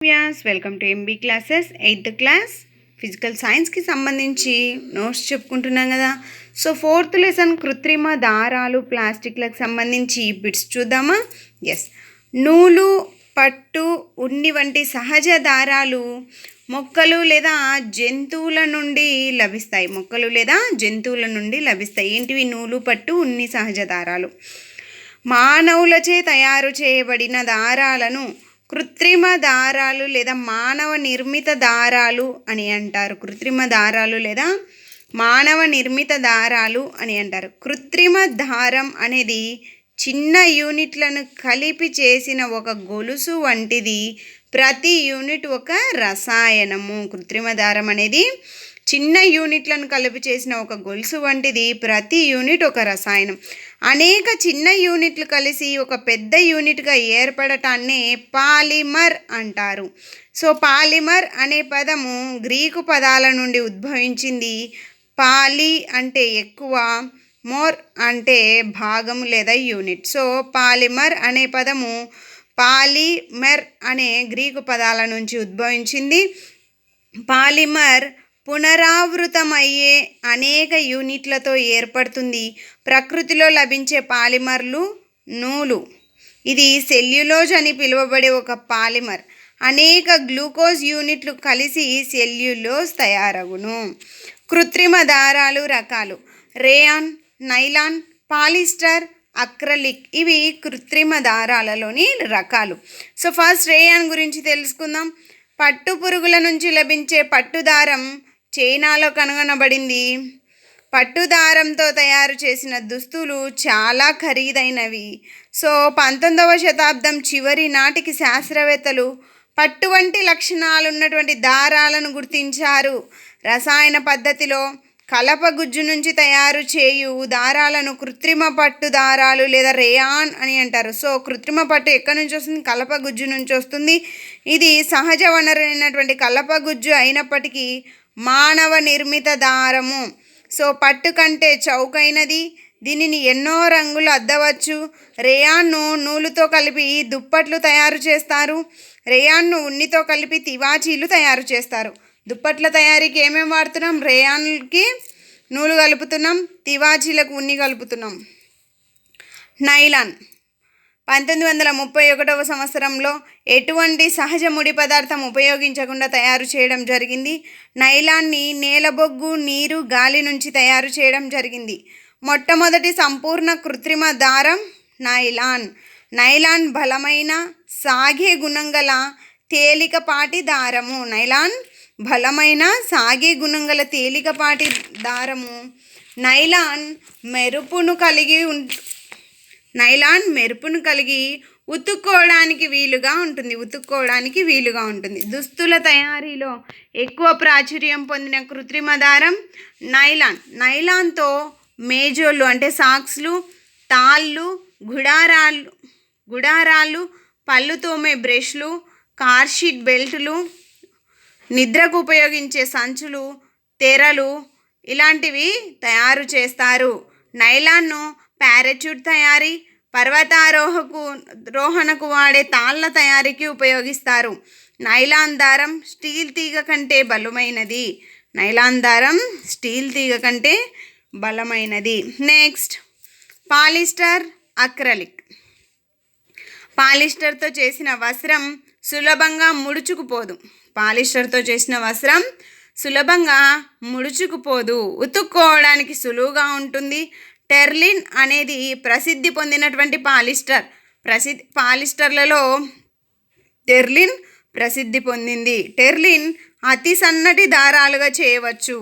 Welcome to MB classes 8th class physical సైన్స్కి సంబంధించి notes చెప్పుకుంటున్నాం కదా. సో 4th లెసన్ కృత్రిమ దారాలు ప్లాస్టిక్లకు సంబంధించి బిట్స్ చూద్దామా. ఎస్, నూలు, పట్టు, ఉన్ని వంటి సహజ దారాలు మొక్కలు లేదా జంతువుల నుండి లభిస్తాయి. ఏంటివి? నూలు, పట్టు, ఉన్ని సహజ దారాలు. మానవులచే తయారు చేయబడిన దారాలను కృత్రిమ దారాలు లేదా మానవ నిర్మిత దారాలు అని అంటారు. కృత్రిమ దారం అనేది చిన్న యూనిట్లను కలిపి చేసిన ఒక గొలుసు వంటిది. ప్రతి యూనిట్ ఒక రసాయనము. కృత్రిమ దారం అనేది చిన్న యూనిట్లను కలిపి చేసిన ఒక గొలుసు వంటిది. ప్రతి యూనిట్ ఒక రసాయనం. అనేక చిన్న యూనిట్లు కలిసి ఒక పెద్ద యూనిట్గా ఏర్పడటాన్నే పాలిమర్ అంటారు. సో పాలిమర్ అనే పదము గ్రీకు పదాల నుండి ఉద్భవించింది. పాలి అంటే ఎక్కువ, మోర్ అంటే భాగము లేదా యూనిట్. సో పాలిమర్ అనే పదము పాలిమర్ అనే గ్రీకు పదాల నుంచి ఉద్భవించింది. పాలిమర్ పునరావృతమయ్యే అనేక యూనిట్లతో ఏర్పడుతుంది. ప్రకృతిలో లభించే పాలిమర్లు నూలు. ఇది సెల్యులోజ్ అని పిలువబడే ఒక పాలిమర్. అనేక గ్లూకోజ్ యూనిట్లు కలిసి సెల్యులోజ్ తయారగును. కృత్రిమ దారాలు రకాలు: రేయాన్, నైలాన్, పాలిస్టర్, అక్రలిక్. ఇవి కృత్రిమ దారాలలోని రకాలు. సో ఫస్ట్ రేయాన్ గురించి తెలుసుకుందాం. పట్టు పురుగుల నుంచి లభించే పట్టుదారం చైనాలో కనుగొనబడింది. పట్టుదారంతో తయారు చేసిన దుస్తులు చాలా ఖరీదైనవి. సో 19వ శతాబ్దం చివరి నాటికి శాస్త్రవేత్తలు పట్టు వంటి లక్షణాలు ఉన్నటువంటి దారాలను గుర్తించారు. రసాయన పద్ధతిలో కలపగుజ్జు నుంచి తయారు చేయు దారాలను కృత్రిమ పట్టు దారాలు లేదా రేయాన్ అని అంటారు. సో కృత్రిమ పట్టు ఎక్కడి నుంచి వస్తుంది? కలపగుజ్జు నుంచి వస్తుంది. ఇది సహజ వనరైనటువంటి కలపగుజ్జు అయినప్పటికీ మానవ నిర్మిత దారము. సో పట్టు కంటే చౌకైనది. దీనిని ఎన్నో రంగులు అద్దవచ్చు. రేయాన్ను నూలుతో కలిపి దుప్పట్లు తయారు చేస్తారు. రేయాన్ను ఉన్నితో కలిపి తివాచీలు తయారు చేస్తారు. దుప్పట్ల తయారీకి ఏమేమి వాడుతున్నాం? రేయాన్కి నూలు కలుపుతున్నాం, తివాచీలకు ఉన్ని కలుపుతున్నాం. నైలాన్ 1931వ సంవత్సరంలో ఎటువంటి సహజ ముడి పదార్థం ఉపయోగించకుండా తయారు చేయడం జరిగింది. నైలాన్ని నేలబొగ్గు, నీరు, గాలి నుంచి తయారు చేయడం జరిగింది. మొట్టమొదటి సంపూర్ణ కృత్రిమ దారం నైలాన్. నైలాన్ బలమైన, సాగే గుణం గల తేలికపాటి దారము. నైలాన్ మెరుపును కలిగి ఉతుక్కోవడానికి వీలుగా ఉంటుంది. దుస్తుల తయారీలో ఎక్కువ ప్రాచుర్యం పొందిన కృత్రిమ దారం నైలాన్తో మేజోళ్ళు అంటే సాక్స్లు, తాళ్ళు, గుడారాలు, పళ్ళు తోమే బ్రష్లు, కార్షీట్ బెల్టులు, నిద్రకు ఉపయోగించే సంచులు, తెరలు ఇలాంటివి తయారు చేస్తారు. నైలాన్ను పారాచూట్ తయారీ, పర్వతారోహణకు వాడే తాళ్ళ తయారీకి ఉపయోగిస్తారు. నైలాన్ దారం స్టీల్ తీగ కంటే బలమైనది. Next polyester, acrylic. పాలిస్టర్తో చేసిన వస్త్రం సులభంగా ముడుచుకుపోదు. ఉతుక్కోవడానికి సులువుగా ఉంటుంది. టెర్లిన్ అనేది ప్రసిద్ధి పొందినటువంటి పాలిస్టర్లలో టెర్లిన్ ప్రసిద్ధి పొందింది. టెర్లిన్ అతి సన్నటి దారాలుగా చేయవచ్చు.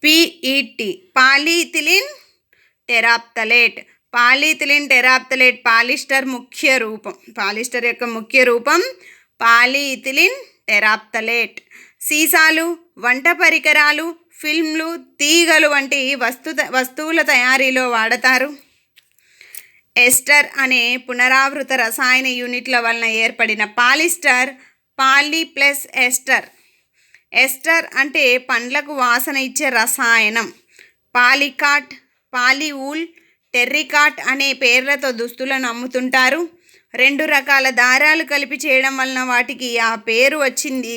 PET పాలీథిలిన్ టెరాప్తలేట్ పాలిస్టర్ యొక్క ముఖ్య రూపం పాలీథిలిన్ టెరాప్తలేట్. సీసాలు, వంట పరికరాలు, ఫిల్మ్లు, తీగలు వంటి వస్తువుల తయారీలో వాడతారు. ఎస్టర్ అనే పునరావృత రసాయన యూనిట్ల వలన ఏర్పడిన పాలిస్టర్ పాలి ప్లస్ ఎస్టర్. ఎస్టర్ అంటే పండ్లకు వాసన ఇచ్చే రసాయనం. పాలికాట్, పాలివూల్, టెర్రికాట్ అనే పేర్లతో దుస్తులను అమ్ముతుంటారు. 2 రకాల దారాలు కలిపి చేయడం వలన వాటికి ఆ పేరు వచ్చింది.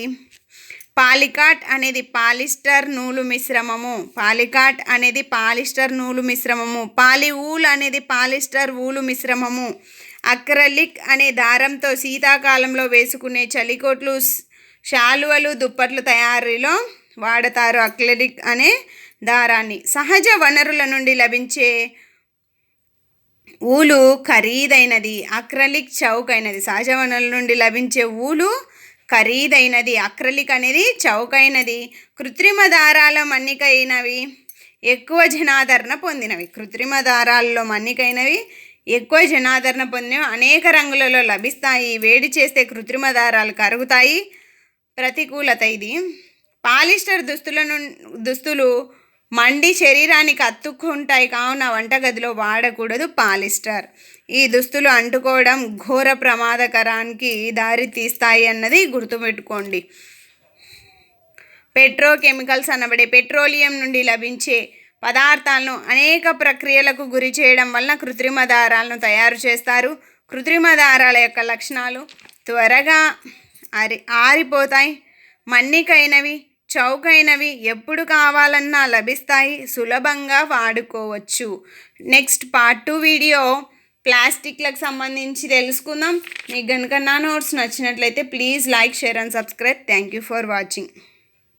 పాలికాట్ అనేది పాలిస్టర్ నూలు మిశ్రమము. పాలికాట్ అనేది పాలిస్టర్ నూలు మిశ్రమము. పాలివూల్ అనేది పాలిస్టర్ ఊలు మిశ్రమము. అక్రలిక్ అనే దారంతో శీతాకాలంలో వేసుకునే చలికోట్లు, శాలువలు, దుప్పట్లు తయారీలో వాడతారు అక్రిలిక్ అనే దారాన్ని. సహజ వనరుల నుండి లభించే ఊలు ఖరీదైనది, అక్రలిక్ చౌకైనది. సహజ వనరుల నుండి లభించే ఊలు ఖరీదైనది, అక్రలిక్ అనేది చౌకైనది. కృత్రిమ దారాల మన్నికైనవి ఎక్కువ జనాదరణ పొందినవి. కృత్రిమ దారాల్లో మన్నికైనవి ఎక్కువ జనాదరణ పొందినవి. అనేక రంగులలో లభిస్తాయి. వేడి చేస్తే కృత్రిమ దారాలు కరుగుతాయి. ప్రతికూలత ఇది. పాలిస్టర్ దుస్తులు మండి శరీరానికి అతుక్కుంటాయి, కావున వంటగదిలో వాడకూడదు పాలిస్టర్. ఈ దుస్తులు అంటుకోవడం ఘోర ప్రమాదకరానికి దారి తీస్తాయి అన్నది గుర్తుపెట్టుకోండి. పెట్రోకెమికల్స్ అనబడే పెట్రోలియం నుండి లభించే పదార్థాలను అనేక ప్రక్రియలకు గురి చేయడం వలన కృత్రిమ దారాలను తయారు చేస్తారు. కృత్రిమ దారాల యొక్క లక్షణాలు: త్వరగా ఆరిపోతాయి, మన్నికైనవి, చౌకైనవి, ఎప్పుడు కావాలన్నా లభిస్తాయి, సులభంగా వాడుకోవచ్చు. నెక్స్ట్ పార్ట్ 2 వీడియో ప్లాస్టిక్లకు సంబంధించి తెలుసుకుందాం. మీకు కనుక నా నోట్స్ నచ్చినట్లయితే please like, share and subscribe. Thank you for watching.